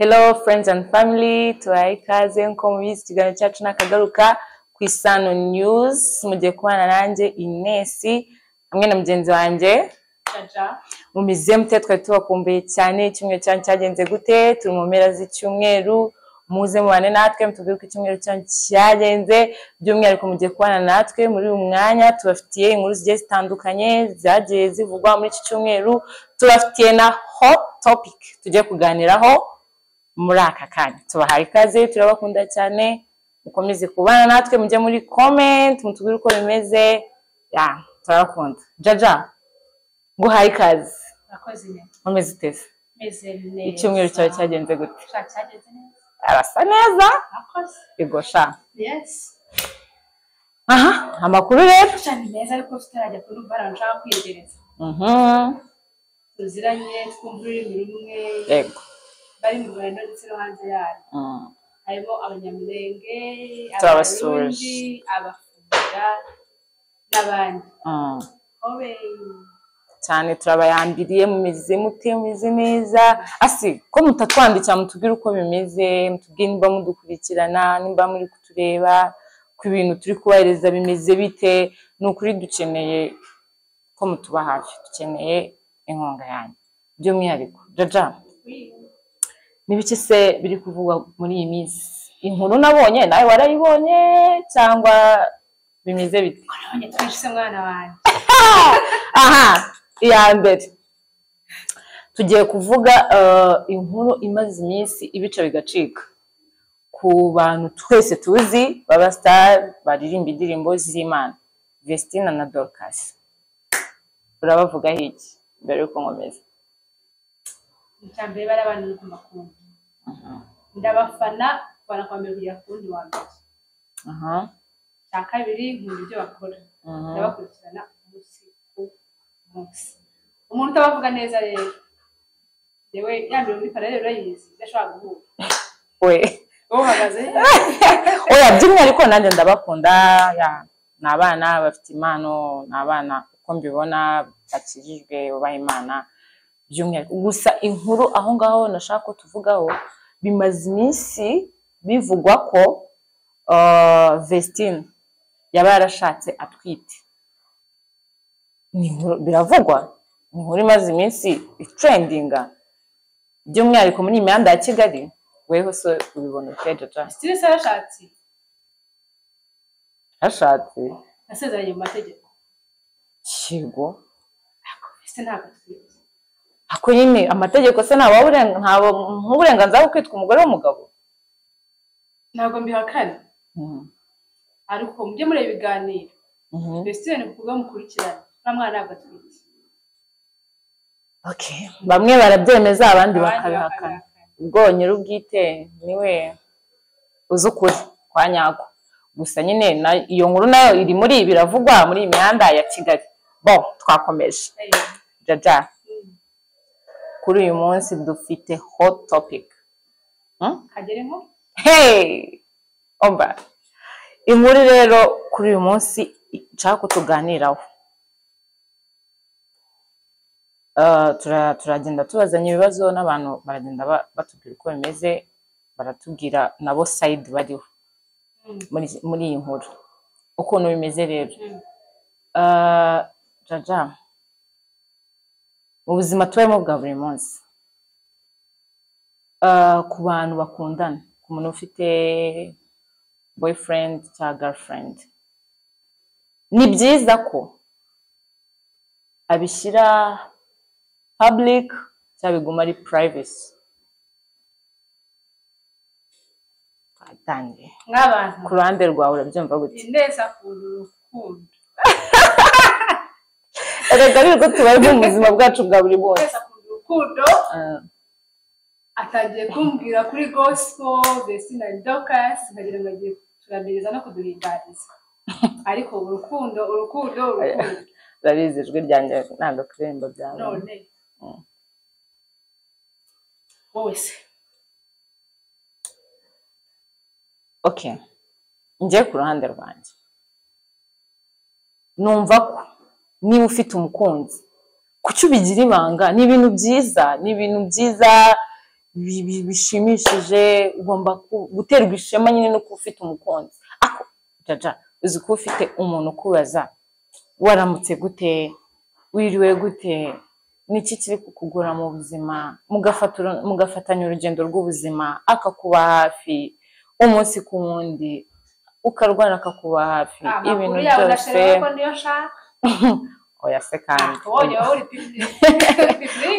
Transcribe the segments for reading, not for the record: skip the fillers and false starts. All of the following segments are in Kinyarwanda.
Hello friends and family, tubaye ikaze nko mubizi ikiganiro cyacu nakagaruka ku Isano News. Mugiye kubana nanjye Ines hamwe na mugenzi wanjye Jaja. Mumize mute twari tubakumbuye cyane. Icyumweru cyanyu cyagenze gute? Turi mu mpera z'icyumweru, muze mubane natwe mutubwire ko icyumweru cyanyu cyagenze. By'umwihariko mugiye kubana natwe muri uyu mwanya, tubafitiye inkuru zigiye zitandukanye zagiye zivugwa muri iki cyumweru. Tubafitiye na hot topic tugiye kuganiraho muri aka kanya. Tubahaye ikaze, turabakunda cyane, mukomeze kubana natwe, mujye muri comment mutubwire uko bimeze. Turabakunda. Jaja, nguhaye ikaze. Nakoze neza. Umeze uteze? Meze neza. Icyumweru cyawe cyagenze gute? Cyagenze neza. Arasa neza? Nakoze. Igosha. Yes. Aha, amakuru rero. Cyane neza ariko tutarajya kuri bara nshaka kwiyegereza. Tuziranye twumva ururimi rumwe. Yego. Bari mu Rwanda ndetse no hanze yayo. Harimo abanyamulenge, Abarundi, abafumbira n'abandi. Obe. Cyane turabayambiriye, mumize mute, mumize neza. Asi ko mutatwandikira mutubwire uko bimeze, mutubwire nimba mudukurikirana, nimba muri kutureba, ku ibintu turi kubahereza bimeze bite. Nukuri dukeneye ko mutuba hafi, dukeneye inkunga yanyu. By'umwihariko Jaja, nibiki se biri kuvugwa muri iyi minsi? Inkuru nabonye nawe warayibonye cyangwa bimeze bite? Nabonye twinshi mwana wanjye. Aha, iya mbere tugiye kuvuga inkuru imaze iminsi ibice bigacika ku bantu twese tuzi baba star baririmba indirimbo z'Imana, Vestina na Dorcas. Urabavuga iki mbere yuko nkomeza? Icyambere barabantu ku makuru. Ndabafana banakwambira kugira kundi wa mbere. Cyakabiri nkunda ibyo bakora. Ndabakurikirana umunsi ku munsi. Umuntu utabavuga neza rero. Yewe yambere muri parallel urayizi, ndashaka guhura. Uhagaze. Oya, by'umwihariko nanjye ndabakunda, n'abana bafite impano, n'abana uko mbibona bakijijwe ubaha Imana. By'umwihariko gusa inkuru aho ngaho nashaka ko tuvugaho, bimaze iminsi bivugwa ko Vestine yaba yarashatse atwite. Biravugwa, ni inkuru imaze iminsi itrendinga, by'umwihariko muri imihanda ya Kigali. Weho so ubibona ute Jaja? Vestine yarashatse. Ashatse? Nasezeranye mu mategeko. Kigo? Vestine ntabwo atwite. Ako nyine amategeko se nk'uburenganzira bwo kwitwa umugore w'umugabo? Ntabwo mbihakana. Ariko mujye mureba ibiganiro. Vestine kuvuga mukurikirana, mwana ntabwo atwite. Okay, bamwe barabyemeza abandi bakabihakana. Ubwo nyir'ubwite niwe uzi ukuri kwa nyako. Gusa nyine iyo nkuru nayo iri muri biravugwa muri imihanda ya Kigali. Twakomeje. Jaja, kuri uyu munsi dufite hot topic. Kageremo? Hey! Omba. Inkuru rero kuri uyu munsi nshaka kutuganiraho. Turagenda tubazanya ibibazo n'abantu baragenda batubwira uko bimeze, baratubwira nabo side bariho muri iyi nkuru ukuntu bimeze rero. Jaja, mu buzima tubayemo bwa buri munsi, ku bantu bakundana, ku muntu ufite boyfriend cyangwa girlfriend, ni byiza ko abishyira public cyangwa biguma ari privacy? Atangiye Nk'abantu ku ruhande rwawe urabyumva gute? neza ku rukundo. Erega ariko tubaye mu buzima bwacu bwa buri munsi. Neza ku rukundo. Atangiye kumbwira kuri gospel, Vestina na Dorcas, nkagira ngo agiye turabiriza no kuduhindariza. Ariko urukundo. Urabizi ijwi ryanjye ntabwo kuririmba byawe. None. Wowe se. Okay. Njye ku ruhande rwanjye, numva ko niba ufite umukunzi, kuki ubigira ibanga? Ni ibintu byiza, bishimishije, ugomba guterwa ishema nyine no kuba ufite umukunzi. Ako jaja uzi ko ufite umuntu ukubaza waramutse gute, wiriwe gute, niki kiri kukugora mu buzima, mugafatanya urugendo rw'ubuzima, akakuba hafi umunsi ku wundi, ukarwara akakuba hafi, ibintu byose. Oya se kandi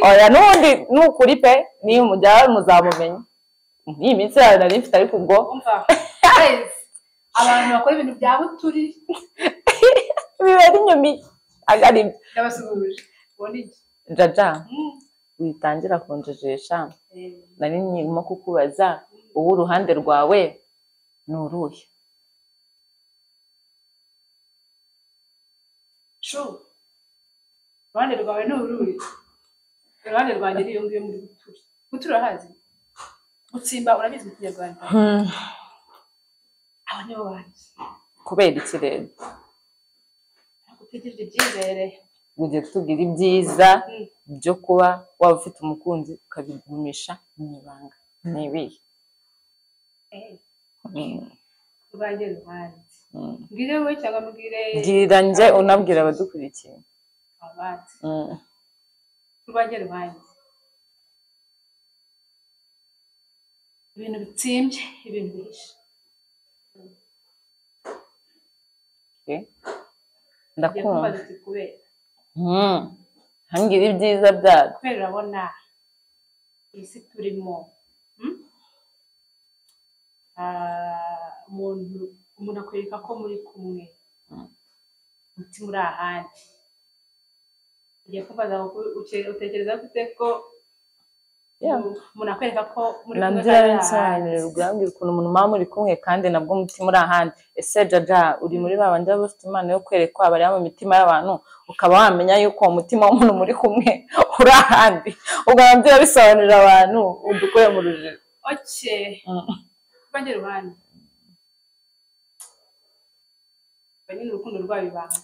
oya n'ubundi n'ukuri pe, niyo umujyawe muzamumenya. Iyi minsi yawe nari mfite ariko ubwo abantu bakora ibintu bya buturi bibera inyumi agaribye. Ndabasuhuje ubona iki jaja witangira kunjejesha, nari nyirimo kukubaza ubu uruhande rwawe ni uruhe? uruhande rwawe ni uruhe? Uruhande rwanjye ni iyo ngiyo muri buturi. Buturi urahazi? Gutsimba urabizi mu Kinyarwanda? Aba nibo banzi. Kubera iki rero? Utegereje ibyizere. Ujye tugira ibyiza byo kuba waba ufite umukunzi ukabigumisha mu ibanga. Ni ibihe? Urwanjye ruhanze. Mbwire wowe cyangwa mbwire? Bwira njye unabwira abadukurikiye. Abati. Urwanjye ruhanze. Ibintu bitsimbye, ibintu bihishe. Ndakumva. Hambwira ibyiza byabyo. Kubera urabona isi turimo, umuntu akwereka ko muri kumwe, umutima uri ahandi. Ugiye kubaza utekereza gute ko umuntu akwereka ko muri kumwe kandi nsobanurira ubwambwira ukuntu umuntu muba muri kumwe kandi nabwo umutima uri ahandi. Ese jaja uri muri babandi baba bafite impano yo kwerekwa bari mu mitima y'abantu, ukaba wamenya yuko umutima w'umuntu muri kumwe uri ahandi, ubwambwira bisobanurira abantu udukure mu rujijo. Urwanjye ruhanze banyine urukundo rwabo ibanga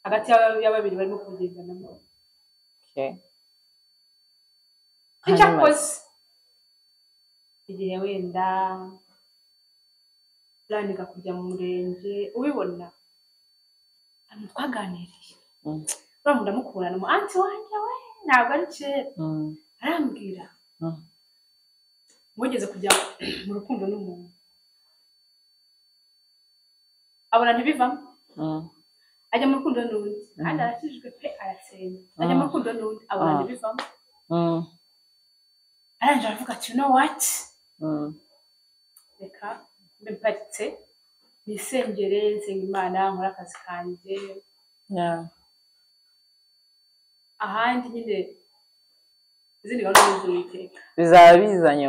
hagati y'ababiri barimo kugendanamo. Icyakoze igihe wenda urandika kujya mu murenge ubibona hano twaganiriye uriya ndamukundana mu anti wanjye we ntabwo ari kera arambwira mugeze kujya mu rukundo n'umuntu abona ntibivamo, ajya mu rukundo n'undi kandi arakijijwe pe arasenga, ajya mu rukundo n'undi abona ntibivamo, arangije aravuga ati you know what, reka mbe mparitse nisengere nsenga Imana nkora akazi kanjye ahandi nyine izindi gahunda z'Uwiteka bizaba bizanye.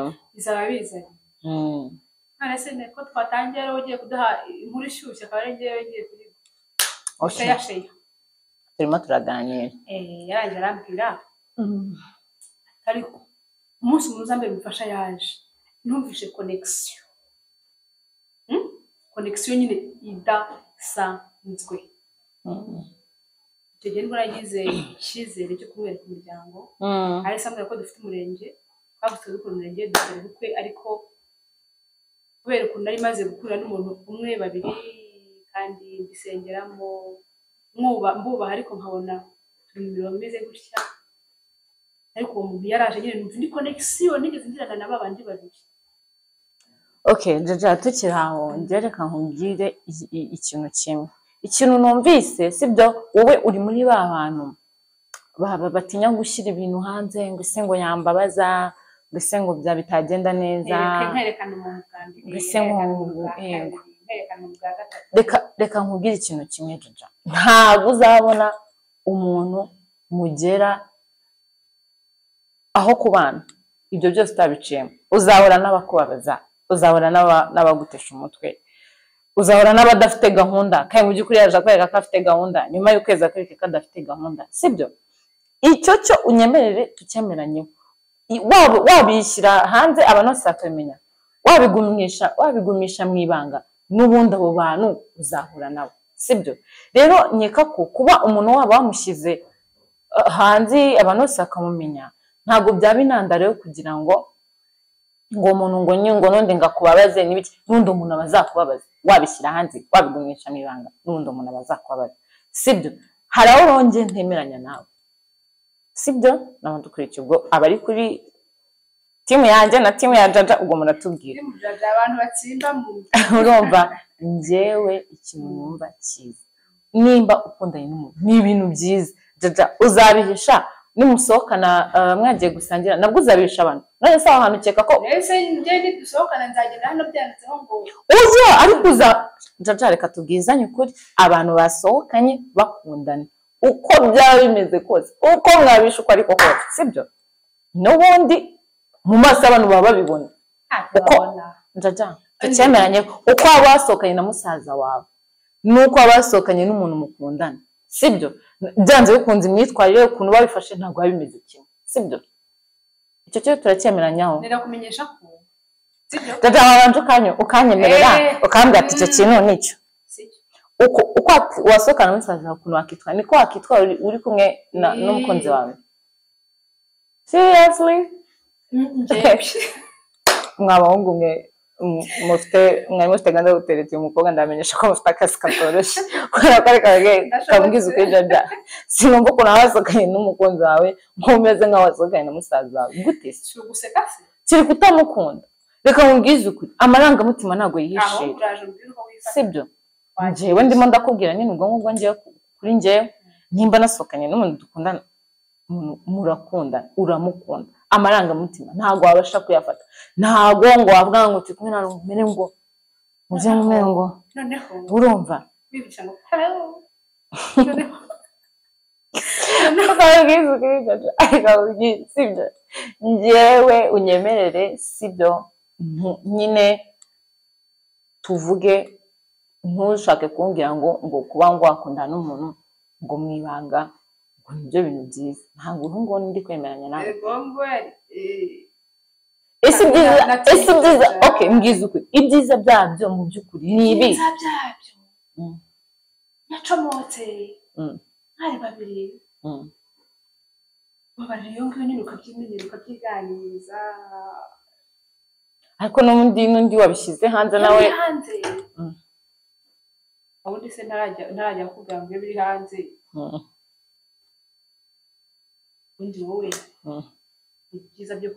None se ko twatangiye rero ugiye kuduha inkuru ishyushye akaba ari ngewe ngiye kuyasheya turimo turaganira. Yarangije arambwira ariko umunsi muza mbere mufasha yaje numvishe connection nyine idasanzwe. Icyo gihe nibwo nagize icyizere cyo kumwereka umuryango, ari sambwira ko dufite umurenge, twagutse dukora umurenge dukora ubukwe, ariko kubera ukuntu nari maze gukura n'umuntu umwe babiri kandi bisengeramo mbubaha, ariko nkabona turi mu mirongo imeze gutya, ariko uwo muntu yaraje nyine numva indi connection nigeze ngirana na babandi babiri. Jaja tukiri aho ngereka nkubwire ikintu kimwe, ikintu numvise sibyo, wowe uri muri ba bantu batinya gushyira ibintu hanze ngo ese ngo yambabaza, ngo ese ngo bya bitagenda neza, reka nkubwire ikintu kimwe Jaja, ntabwo uzabona umuntu mugera aho kubana ibyo byose utabiciyemo. Uzahora n'abakubabaza, uzahora n'abagutesha umutwe, uzahora n'abadafite gahunda, kandi mu by'ukuri yaje akwereka ko afite gahunda, nyuma y'ukwezi akwereka ko adafite gahunda, sibyo? Icyo cyo unyemerere tucyemeranyeho. Wabishyira hanze abantu bose bakabimenya, wabigumisha mu ibanga, n'ubundi abo bantu uzahura nabo, sibyo? Rero nkeka ko kuba umuntu waba wamushyize hanze abantu bose bakamumenya ntago byaba intandaro yo kugira ngo umuntu ngo nyingo nundi ngakubabaze n'ibiki nundi umuntu abazakubabaza wabishyira hanze wabigumisha mu ibanga nundi umuntu abazakubabaza sibyo hari aho ronge ntemeranya nawe sibyo naho dukurikiye ubwo abari kuri timu yanjye na timu ya Jaja ubwo muratubwira abantu batsimba mu urumva njyewe ikintu numva cyiza nimba ukundanye n'umuntu ni ibintu byiza Jaja uzabihisha nimusohokana mwagiye gusangira nabwo uzabihisha abantu none se ahantu ukeka ko ese nje nidusohokana nzagenda hano byanditseho ngo uzo ariko uza Jaja reka tubwizanye ukuri abantu basohokanye bakundana uko byaba bimeze kose uko mwabisha uko ariko kose sibyo n'ubundi mu maso abantu baba babibona uko Jaja tucyemeranye uko abasohokanye na musaza wawe nuko abasohokanye n'umuntu mukundana sibyo byanze bikunze imyitwarire ukuntu babifashe ntabwo babimeze kimwe sibyo icyo cyo turacyemeranyaho nera kumenyesha ko sibyo Jaja wabanje ukanyemerera ukambwira ati icyo kintu nicyo uko wasohokana na musaza wawe ukuntu wakitwa niko wakitwa uri kumwe n'umukunzi wawe seriously mwabahungu mwe mufite gahunda yo gutereta uyu mukobwa ndamenyesha ko mufite akazi katoroshye kubera ko ariko kabwiza ukuri Jaja sinumva ukuntu wasohokanye n'umukunzi wawe nk'umeze nk'aho wasohokanye na musaza wawe gute se kiri kutamukunda reka mubwize ukuri amarangamutima ntabwo yihishira sibyo njyewe ndimo ndakubwira nyine ubwo ngubwo njyewe kuri njyewe nimba nasohokanye n'umuntu dukundana murakunda uramukunda amarangamutima ntago wabasha kuyafata ntago ngo wavuga ngo tikumwe na rumene ngo muje mwe ngo noneho urumva bibisha ngo hello noneho sibyo njyewe unyemerere sibyo nyine tuvuge ntushake kumbwira ngo kuba ngo wakundana n'umuntu ngo mwibanga ngo nibyo bintu byiza ntabwo ubu ngubu ndi kwemeranya nawe ese ibyiza okay mbwiza ukuri ibyiza byabyo mu by'ukuri ni ibi ibyiza byabyo nacomotse hari babiri babarira iyo ngiyo nyine ukabyimenyera ukabyiganiriza ariko n'undi wabishyize hanze nawe ubundi se ntarajya kuvuga ngo biri hanze ubundi wowe ibyiza byo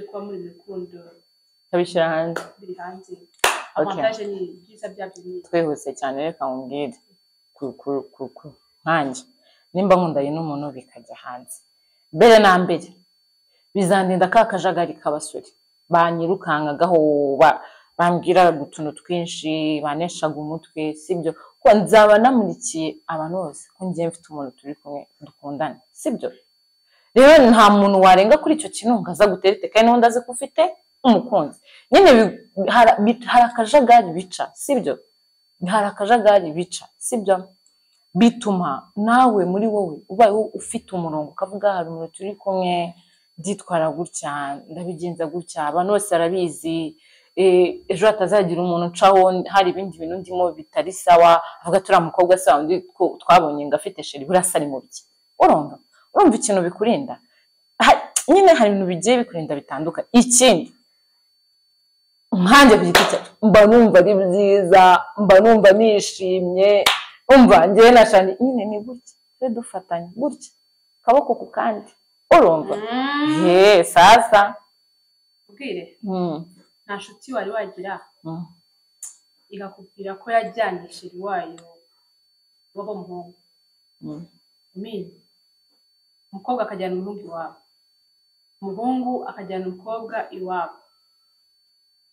kuba muri rukundo abishyira hanze biri hanze avantage ni ibyiza byabyo ni twihuse cyane reka nkubwire nkanjye nimba nkundanye n'umuntu bikajya hanze mbere na mbere bizandinda ka kajagari k'abasore banyirukangagaho bambwira utuntu twinshi baneshaga umutwe sibyo ko nzaba namurikiye abantu bose ko ngiye mfite umuntu turi kumwe dukundana sibyo rero nta muntu warenga kuri icyo kintu ngaza guterete kandi n'undi azi ko ufite umukunzi nyine hari akajagari bica sibyo hari akajagari bica sibyo bituma nawe muri wowe ubaye ufite umurongo ukavuga hari umuntu turi kumwe nditwara gutya ndabigenza gutya abantu bose arabizi ejo hatazagira umuntu ncaho hari ibindi bintu ndimo bitari sawa avuga turiya mukobwa sawa undi twabonye ngo afite sheri burasa ari mu biki urumva ikintu bikurinda nyine hari ibintu bigiye bikurinda bitandukanye ikindi nkanjye ku giti cyacu mba numva ari byiza mba numva nishimye umva njyewe nashanye nyine ni gutya twe dufatanye gutya kaboko ku kandi urumva sasa ubwire nta nshuti wari wagira igakubwira ko yajyanye sheri wayo w'umuhungu umukobwa akajyana umuhungu iwabo umuhungu akajyana umukobwa iwabo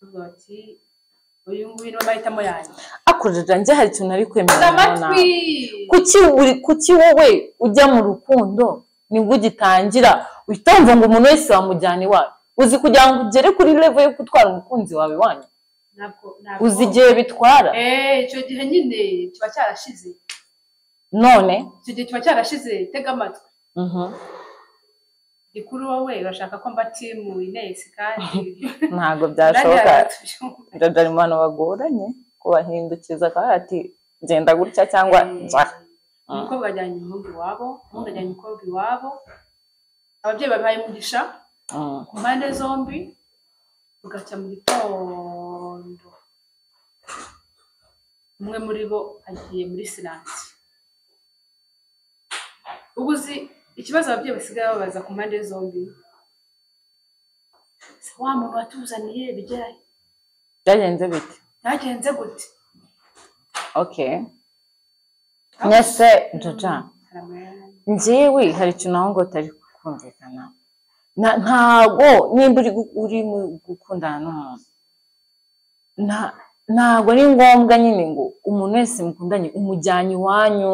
uvuga bati uyu nguyu niwe mahitamo yanjye akurira njye hari ikintu ari kwemera kuki wowe ujya mu rukundo nibwo ugitangira uhita wumva ngo umuntu wese wamujyana iwawe uzi kugira ngo ugere kuri level yo gutwara umukunzi wawe wanyu uzi igihe bitwara icyo gihe nyine kiba cyarashize none icyo gihe kiba cyarashize tega amatwi ikuru wowe urashaka ko mba timu inesi kandi ntabwo byashoboka Jaja mu bantu bagoranye kubahindukiza kandi ati genda gutya cyangwa umukobwa ajyanye umuhungu iwabo umuhungu ajyanye umukobwa iwabo ababyeyi babaye umugisha ku mpande zombi bugacya mu gitondo umwe muri bo agiye muri siransi. Ubuzi ikibazo ababyeyi basigaye babaza ku mpande zombi, wa muntu watuzaniye bijyaye byagenze bite? byagenze gute? Okay, nyese Joja, njyewe hari ikintu aho ngo utari kumvikana. Ntago nimba uri gukundana n'umuntu, ntago ari ngombwa nyine ngo umuntu wese mukundanye umujyanye iwanyu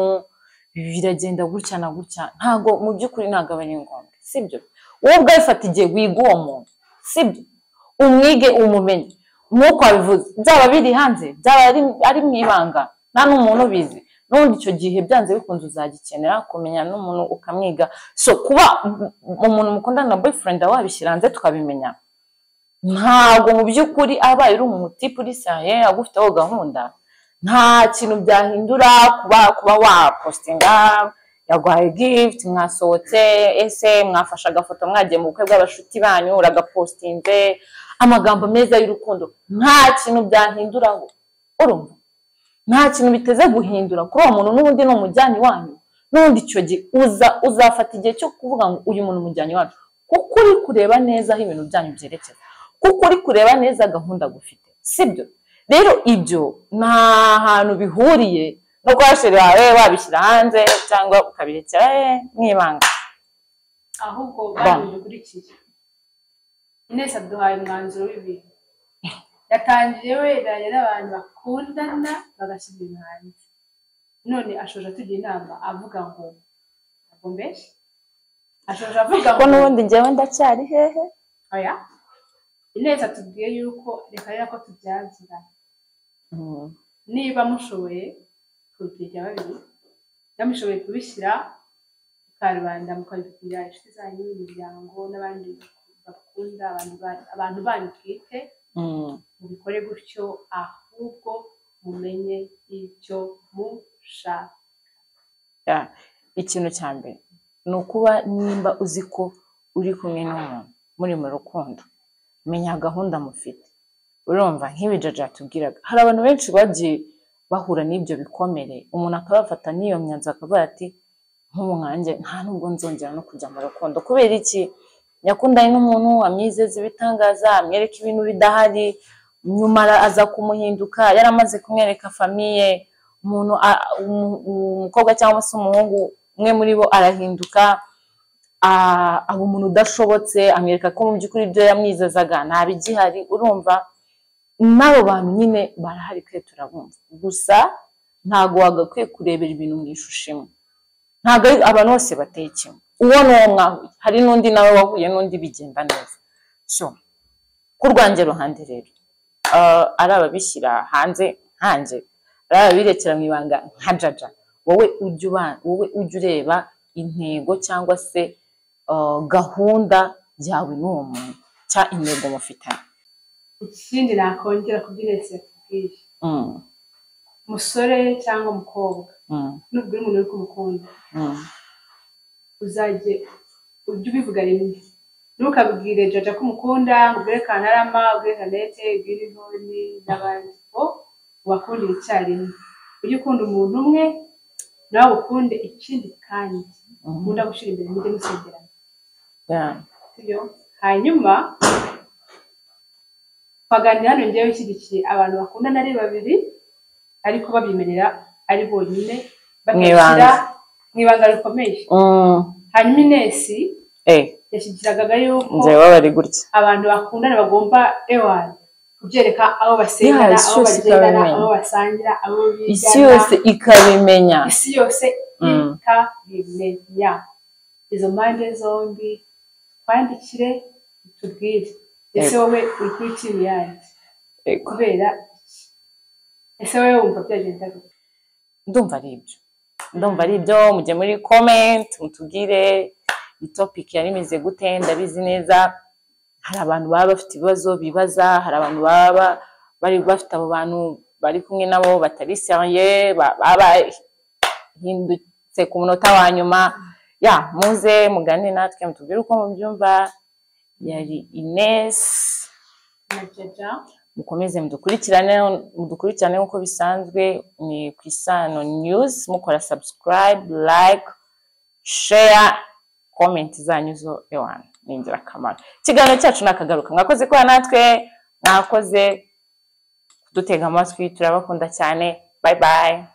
biragenda gutya na gutya. Ntago mu by'ukuri ntago ari ngombwa, sibyo? Wowe ubwafata igihe wiga uwo muntu, sibyo? Umwige umumenye nk'uko wabivuze, byaba biri hanze byaba ari mu ibanga nta n'umuntu ubizi, n'ubundi icyo gihe byanze bikunze uzagikenera kumenya n'umuntu ukamwiga. So kuba umuntu mukundana na boyfriend wabishyira hanze tukabimenya, ntago mu by'ukuri abaye uri umuntu tipe uri saye agufiteho gahunda, nta kintu byahindura kuba wapostinga yaguhaye gift, mwasohotse, ese mwafashe agafoto mwagiye mu bukwe bw'abashuti banyu uragapostinze, amagambo meza y'urukundo, nta kintu byahinduraho. Urumva nta kintu biteze guhindura kuri uwo muntu, n'ubundi ni umujyani wanyu. N'ubundi icyo gihe uzafata igihe cyo kuvuga ngo uyu muntu umujyani wacu, kuko uri kureba neza aho ibintu byanyu byerekeza, kuko uri kureba neza gahunda gufite, sibyo? Rero ibyo nta hantu bihuriye no kwashira wawe wabishyira hanze cyangwa ukabirekera mwibanga. Ahubwo bari bikurikiye Ines aduhaye umwanzuro w'ibintu yatangiye weranye n'abantu bakundana bagashyira ibintu hanze, none ashoje atugira inama avuga ngo ntabwo mbeshye, ashoje avuga ngo n'ubundi njyewe ndacyari hehe. oya Ines atubwiye yuko reka rero ko tubyazira niba mushoboye kubitega babiri, yamushoboye kubishyira karubanda mukabibwira inshuti zanyu n'imiryango n'abandi bakunda abantu banyu bwite, mubikore gutyo ahubwo mumenye icyo mushaka. Ikintu cya mbere ni ukuba nimba uzi ko uri kumwe n'umuntu muri mu rukundo, menya gahunda mufite. Urumva nk'ibi Joja yatubwiraga, hari abantu benshi bagiye bahura n'ibyo bikomere, umuntu akabafata n'iyo myanzuro akavuga ati nk'umwanjye nta nubwo nzongera no kujya mu rukundo. Kubera iki? yakundanye n'umuntu amwizeza ibitangaza, amwereka ibintu bidahari, nyuma aza kumuhinduka, yaramaze kumwereka famiye, umuntu umukobwa cyangwa se umuhungu umwe muri bo arahinduka, aba umuntu udashobotse, amwereka ko mu by'ukuri ibyo yamwizezaga ntabigihari. Urumva n'abo bantu nyine barahari kwe turabumva, gusa ntago wagakwiye kurebera ibintu mu ishusho imwe. Ntago abantu bose bateye kimwe, uwo n'uwo mwahuye, hari n'undi nawe wahuye n'undi bigenda neza. So ku rwanjye ruhande rero, ari ababishyira hanze hanze, ari ababirekera mu ibanga nka Joja, wowe ujye ureba intego cyangwa se gahunda yawe n'uwo muntu cya intego mufitanye. Ikindi nakongera kubyirese yatubwiye, umusore cyangwa umukobwa nubwo umuntu uri kumukunda, uzajye ujye ubivuga rimwe, ntukabwire Joja ko umukunda ngo ubwire Kantarama, ubwire Kanete, ubwire Ntoni n'abandi, ubakundire icyarimwe. Ujye ukunda umuntu umwe nawe ukunde ikindi kandi ukunda gushyira imbere mujye musengerana. Hanyuma twaganira hano njyewe ushyigikiye abantu bakundana ari babiri ariko babyimenera ari bonyine bakishyira mu ibanga rikomeye. Hanyuma Ines yashyigikiraga yuko abantu bakundana bagomba kubyereka abo basengana, abo bagendana, abo basangira, abo bigana, isi yose ikabimenya, isi yose ikabimenya. Izo mpande zombi twandikire tubwire, ese wowe uri kuri timu yanjye kubera iki? Ese wowe wumva byagenda gute? Ndumva ari ibyo, mujye muri comment mutubwire topic yari imeze gute. Ndabizi neza hari abantu baba bafite ibibazo bibaza, hari abantu baba bari bafite abo bantu bari kumwe nabo batari serieux, baba hindutse ku munota wa nyuma. ya muze mugane natwe mutubwire uko mubyumva. Yari Ines na Jaja. Mukomeze mudukurikirane uko bisanzwe ni ku Isano News, mukora subscribe, like, share, comment zanyu zo ewana ni ingirakamaro. Ikiganiro cyacu nakagaruka. Mwakoze kwa natwe, mwakoze kudutega amatwi, turabakunda cyane. Bye bye.